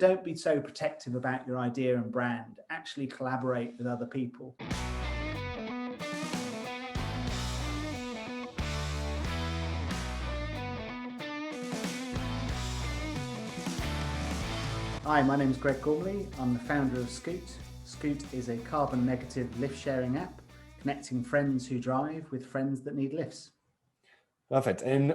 don't be so protective about your idea and brand. Actually collaborate with other people. Hi, my name is Greg Gormley. I'm the founder of SKOOT. SKOOT is a carbon negative lift sharing app, connecting friends who drive with friends that need lifts. Perfect. And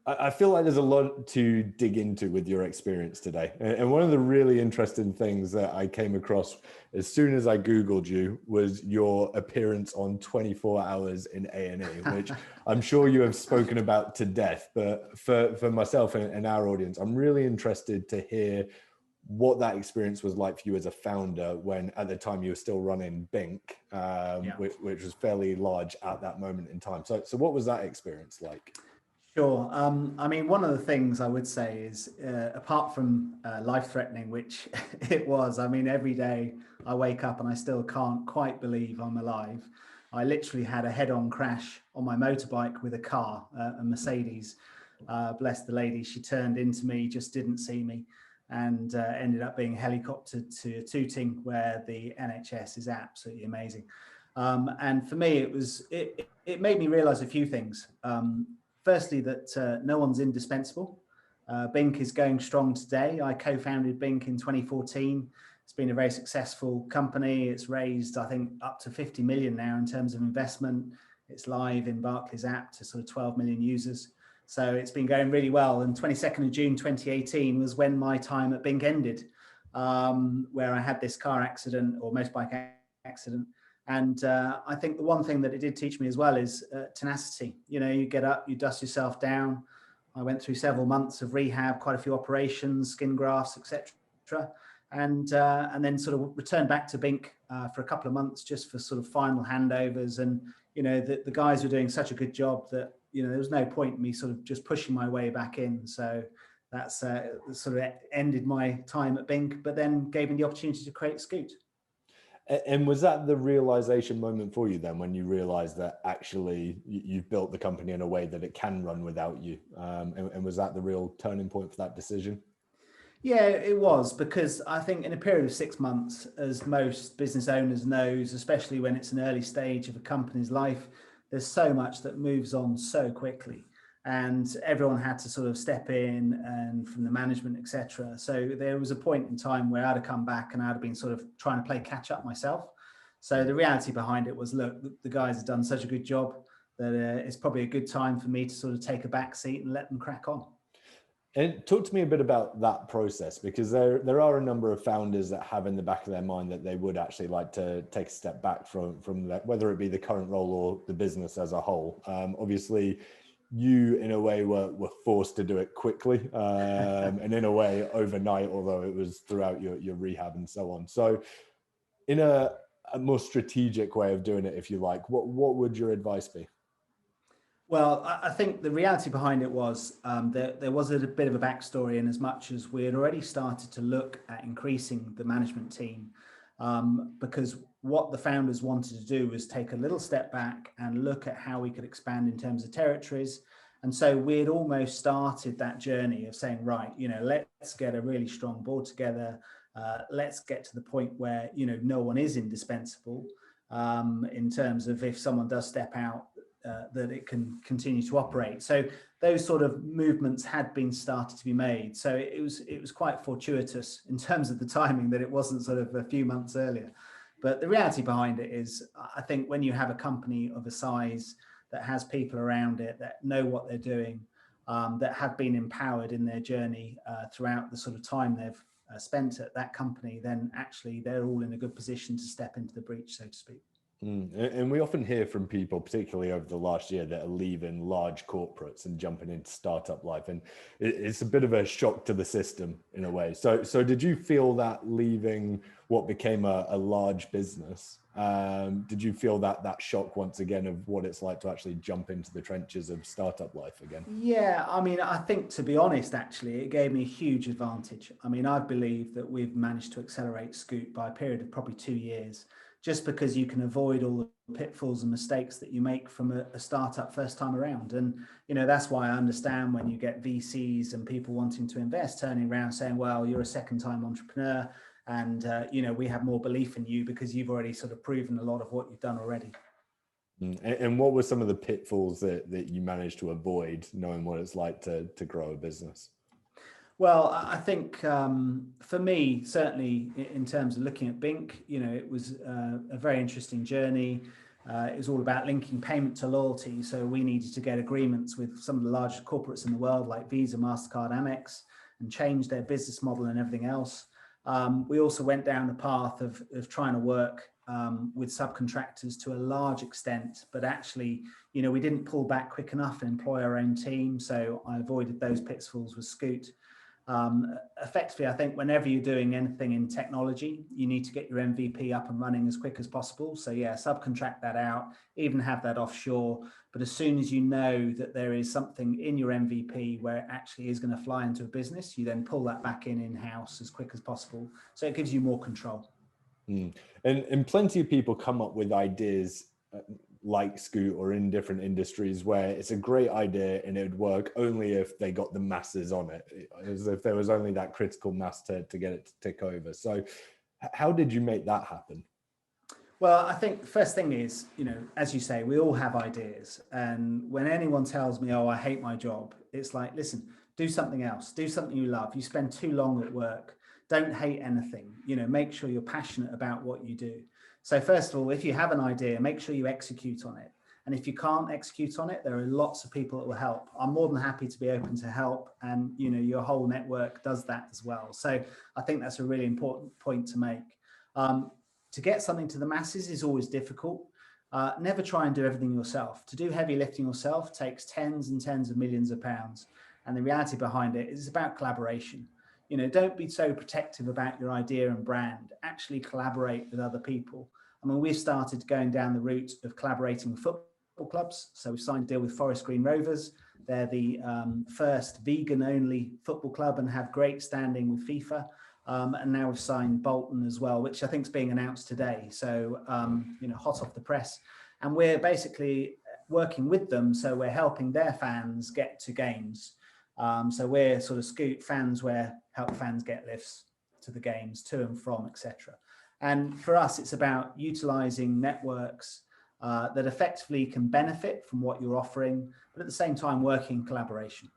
I feel like there's a lot to dig into with your experience today. And one of the really interesting things that I came across as soon as I Googled you was your appearance on 24 Hours in A&E, which I'm sure you have spoken about to death. But for myself and our audience, I'm really interested to hear what that experience was like for you as a founder when at the time you were still running Bink, which was fairly large at that moment in time. So what was that experience like? Sure. I mean, one of the things I would say is, apart from life-threatening, which it was, I mean, every day I wake up and I still can't quite believe I'm alive. I literally had a head-on crash on my motorbike with a car, a Mercedes. Bless the lady, she turned into me, just didn't see me, and ended up being helicoptered to Tooting, where the NHS is absolutely amazing. And for me, it made me realize a few things. Firstly, that no one's indispensable. Bink is going strong today. I co-founded Bink in 2014. It's been a very successful company. It's raised, I think, up to 50 million now in terms of investment. It's live in Barclays app to sort of 12 million users. So it's been going really well. And 22nd of June 2018 was when my time at Bink ended, where I had this car accident or motorbike accident. And I think the one thing that it did teach me as well is tenacity. You know, you get up, you dust yourself down. I went through several months of rehab, quite a few operations, skin grafts, etc. And then sort of returned back to Bink for a couple of months just for sort of final handovers. And, you know, the guys were doing such a good job that, you know, there was no point in me sort of just pushing my way back in. So that's sort of ended my time at Bink, but then gave me the opportunity to create SKOOT. And was that the realization moment for you then, when you realized that actually you've built the company in a way that it can run without you? And was that the real turning point for that decision? Yeah, it was, because I think in a period of 6 months, as most business owners knows, especially when it's an early stage of a company's life, there's so much that moves on so quickly. And everyone had to sort of step in, and from the management, etc. So there was a point in time where I'd have come back and I'd have been sort of trying to play catch up myself. So the reality behind it was, look, the guys have done such a good job that it's probably a good time for me to sort of take a back seat and let them crack on. And talk to me a bit about that process, because there are a number of founders that have in the back of their mind that they would actually like to take a step back from that, whether it be the current role or the business as a whole. Obviously, you in a way were forced to do it quickly, and in a way overnight, although it was throughout your rehab and so on. So in a more strategic way of doing it, if you like, what would your advice be? Well, I think the reality behind it was there was a bit of a backstory, in as much as we had already started to look at increasing the management team, because what the founders wanted to do was take a little step back and look at how we could expand in terms of territories. And so we had almost started that journey of saying, right, you know, let's get a really strong board together. Let's get to the point where, you know, no one is indispensable, in terms of if someone does step out, that it can continue to operate. So those sort of movements had been started to be made. So it was quite fortuitous in terms of the timing that it wasn't sort of a few months earlier. But the reality behind it is, I think when you have a company of a size that has people around it that know what they're doing, that have been empowered in their journey throughout the sort of time they've spent at that company, then actually they're all in a good position to step into the breach, so to speak. And we often hear from people, particularly over the last year, that are leaving large corporates and jumping into startup life. And it's a bit of a shock to the system in a way. So did you feel that leaving what became a large business? Did you feel that shock once again of what it's like to actually jump into the trenches of startup life again? Yeah, I mean, I think, to be honest, actually, it gave me a huge advantage. I mean, I believe that we've managed to accelerate SKOOT by a period of probably 2 years. just because you can avoid all the pitfalls and mistakes that you make from a startup first time around. And, that's why I understand when you get VCs and people wanting to invest, turning around saying, well, you're a second time entrepreneur, and, we have more belief in you because you've already sort of proven a lot of what you've done already. And what were some of the pitfalls that you managed to avoid, knowing what it's like to grow a business? Well, I think for me, certainly in terms of looking at Bink, it was a very interesting journey. It was all about linking payment to loyalty. So we needed to get agreements with some of the largest corporates in the world, like Visa, MasterCard, Amex, and change their business model and everything else. We also went down the path of trying to work with subcontractors to a large extent, but actually, we didn't pull back quick enough and employ our own team. So I avoided those pitfalls with SKOOT. Effectively, I think whenever you're doing anything in technology, you need to get your MVP up and running as quick as possible. So yeah, subcontract that out, even have that offshore. But as soon as you know that there is something in your MVP where it actually is going to fly into a business, you then pull that back in-house as quick as possible. So it gives you more control. And plenty of people come up with ideas like SKOOT or in different industries where it's a great idea and it would work only if they got the masses on it, as if there was only that critical mass to get it to tick over. So how did you make that happen? Well, I think the first thing is, as you say, we all have ideas. And when anyone tells me, oh, I hate my job, it's like, listen, do something else, do something you love. You spend too long at work. Don't hate anything, make sure you're passionate about what you do. So first of all, if you have an idea, make sure you execute on it. And if you can't execute on it, there are lots of people that will help. I'm more than happy to be open to help. And, your whole network does that as well. So I think that's a really important point to make. To get something to the masses is always difficult. Never try and do everything yourself. To do heavy lifting yourself takes tens and tens of millions of pounds. And the reality behind it is about collaboration. Don't be so protective about your idea and brand. Actually collaborate with other people. I mean, we've started going down the route of collaborating with football clubs. So we've signed a deal with Forest Green Rovers. They're the first vegan-only football club and have great standing with FIFA. And now we've signed Bolton as well, which I think is being announced today. So, hot off the press. And we're basically working with them. So we're helping their fans get to games. So we're sort of SKOOT fans where help fans get lifts to the games, to and from, etc. And for us, it's about utilizing networks that effectively can benefit from what you're offering, but at the same time working in collaboration.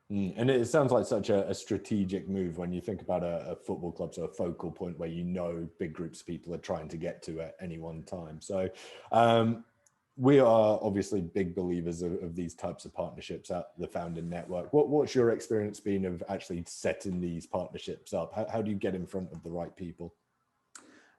And it sounds like such a strategic move when you think about a football club, so a focal point where big groups of people are trying to get to at any one time. So we are obviously big believers of these types of partnerships at the Founding Network. What's your experience been of actually setting these partnerships up? How do you get in front of the right people?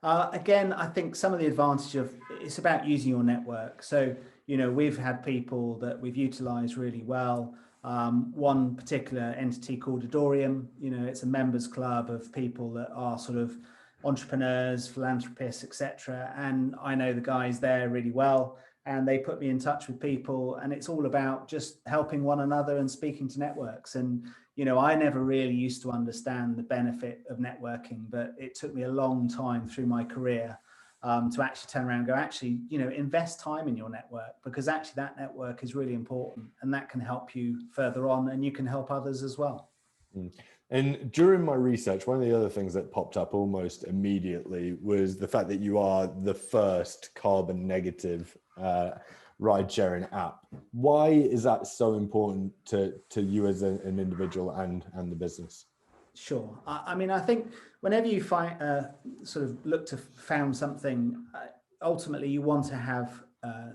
Again, I think some of the advantage of it's about using your network. So, we've had people that we've utilized really well. One particular entity called Adorium, it's a members club of people that are sort of entrepreneurs, philanthropists, etc. And I know the guys there really well. And they put me in touch with people, and it's all about just helping one another and speaking to networks. And, I never really used to understand the benefit of networking, but it took me a long time through my career to actually turn around and go, actually, invest time in your network, because actually that network is really important and that can help you further on and you can help others as well. And during my research, one of the other things that popped up almost immediately was the fact that you are the first carbon negative ride sharing app. Why is that so important to you as an individual and the business? Sure. I mean, I think whenever you sort of look to found something, ultimately you want to have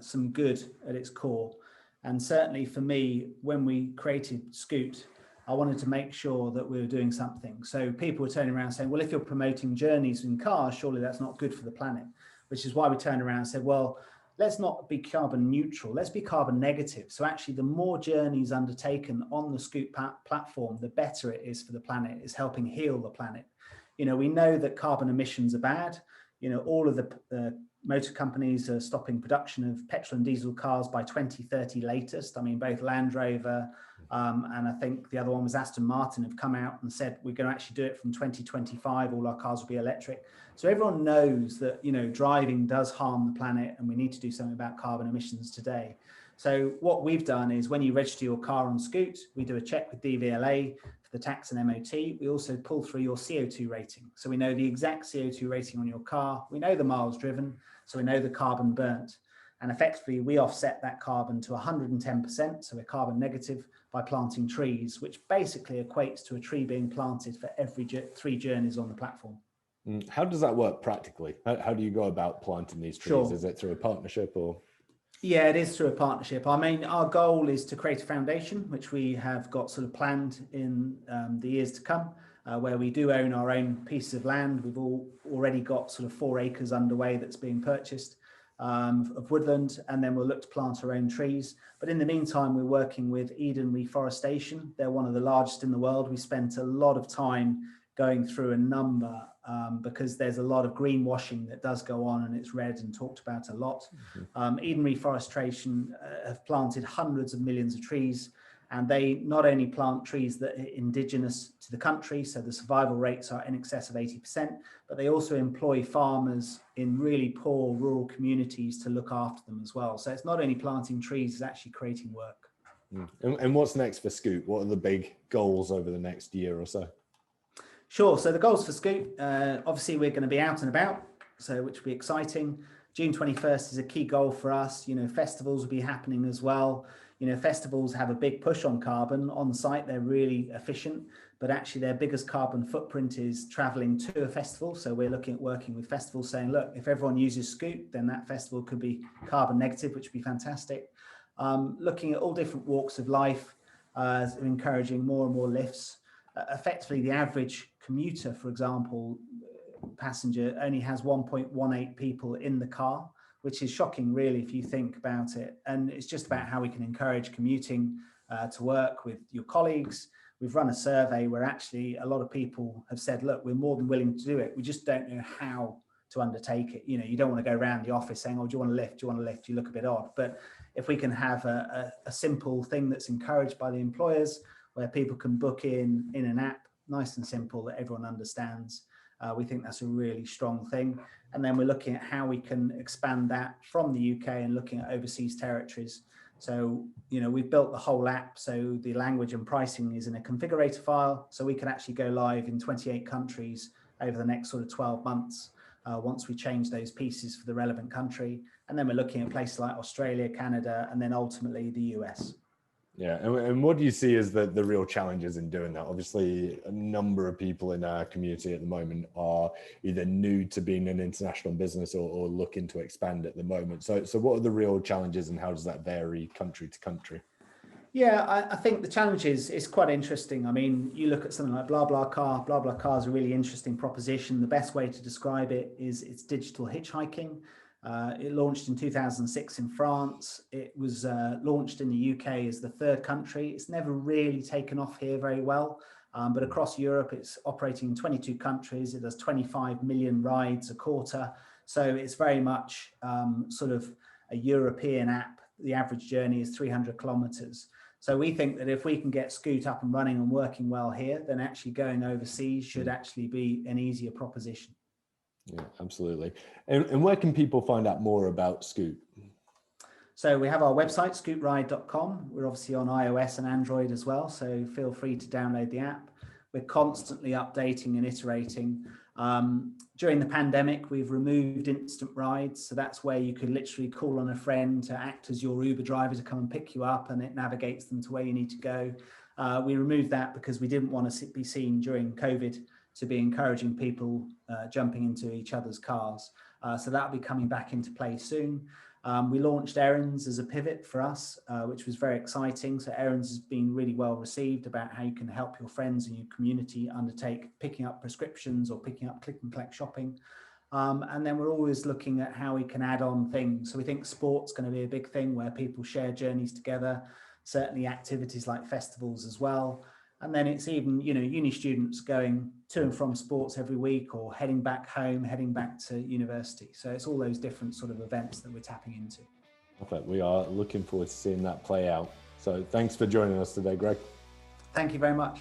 some good at its core. And certainly for me, when we created SKOOT, I wanted to make sure that we were doing something. So people were turning around saying, well, if you're promoting journeys in cars, surely that's not good for the planet, which is why we turned around and said, well, let's not be carbon neutral, let's be carbon negative. So actually the more journeys undertaken on the SKOOT platform, the better it is for the planet. It's helping heal the planet. We know that carbon emissions are bad. All of the motor companies are stopping production of petrol and diesel cars by 2030 latest. I mean, both Land Rover and I think the other one was Aston Martin have come out and said we're going to actually do it from 2025. All our cars will be electric. So everyone knows that, you know, driving does harm the planet and we need to do something about carbon emissions today. So what we've done is when you register your car on SKOOT, we do a check with DVLA for the tax and MOT. We also pull through your CO2 rating. So we know the exact CO2 rating on your car. We know the miles driven, so we know the carbon burnt. And effectively, we offset that carbon to 110%, so we're carbon negative, by planting trees, which basically equates to a tree being planted for every 3 journeys on the platform. How does that work practically? How do you go about planting these trees? Sure. Is it through a partnership or? Yeah, it is through a partnership. I mean, our goal is to create a foundation, which we have got sort of planned in the years to come, where we do own our own pieces of land. We've already got sort of 4 acres underway that's being purchased of woodland, and then we'll look to plant our own trees. But in the meantime, we're working with Eden Reforestation. They're one of the largest in the world. We spent a lot of time going through a number because there's a lot of greenwashing that does go on and it's read and talked about a lot. Eden Reforestation have planted hundreds of millions of trees, and they not only plant trees that are indigenous to the country, so the survival rates are in excess of 80%, but they also employ farmers in really poor rural communities to look after them as well. So it's not only planting trees, it's actually creating work. And what's next for SKOOT? What are the big goals over the next year or so? Sure. So the goals for SKOOT, obviously we're going to be out and about, so which will be exciting. June 21st is a key goal for us. You know, festivals will be happening as well. You know, festivals have a big push on carbon on site. They're really efficient, but actually their biggest carbon footprint is traveling to a festival. So we're looking at working with festivals saying, look, if everyone uses SKOOT, then that festival could be carbon negative, which would be fantastic. Looking at all different walks of life, encouraging more and more lifts. Effectively, the average commuter, for example, passenger only has 1.18 people in the car, which is shocking, really, if you think about it. And it's just about how we can encourage commuting to work with your colleagues. We've run a survey where actually a lot of people have said, look, we're more than willing to do it. We just don't know how to undertake it. You know, you don't want to go around the office saying, oh, do you want to lift? Do you want to lift? You look a bit odd. But if we can have a simple thing that's encouraged by the employers, where people can book in an app, nice and simple, that everyone understands. We think that's a really strong thing. And then we're looking at how we can expand that from the UK and looking at overseas territories. So, you know, we've built the whole app, so the language and pricing is in a configurator file, so we can actually go live in 28 countries over the next sort of 12 months once we change those pieces for the relevant country. And then we're looking at places like Australia, Canada, and then ultimately the US. Yeah, and what do you see as the real challenges in doing that? Obviously, a number of people in our community at the moment are either new to being an international business or looking to expand at the moment. So what are the real challenges and how does that vary country to country? Yeah, I think the challenge is quite interesting. I mean, you look at something like BlaBlaCar. BlaBlaCar is a really interesting proposition. The best way to describe it is it's digital hitchhiking. It launched in 2006 in France. It was launched in the UK as the 3rd country. It's never really taken off here very well, but across Europe, it's operating in 22 countries. It does 25 million rides a quarter. So it's very much sort of a European app. The average journey is 300 kilometers. So we think that if we can get SKOOT up and running and working well here, then actually going overseas should actually be an easier proposition. Yeah, absolutely. And where can people find out more about SKOOT? So we have our website, scootride.com. We're obviously on iOS and Android as well, so feel free to download the app. We're constantly updating and iterating. During the pandemic, we've removed instant rides. So that's where you could literally call on a friend to act as your Uber driver to come and pick you up, and it navigates them to where you need to go. We removed that because we didn't want to be seen during COVID to be encouraging people jumping into each other's cars. So that'll be coming back into play soon. We launched Errands as a pivot for us, which was very exciting. So Errands has been really well received about how you can help your friends and your community undertake picking up prescriptions or picking up click and collect shopping. And then we're always looking at how we can add on things. So we think sport's going to be a big thing where people share journeys together, certainly activities like festivals as well. And then it's even, you know, uni students going to and from sports every week, or heading back home, heading back to university. So it's all those different sort of events that we're tapping into. Perfect. We are looking forward to seeing that play out. So thanks for joining us today, Greg. Thank you very much.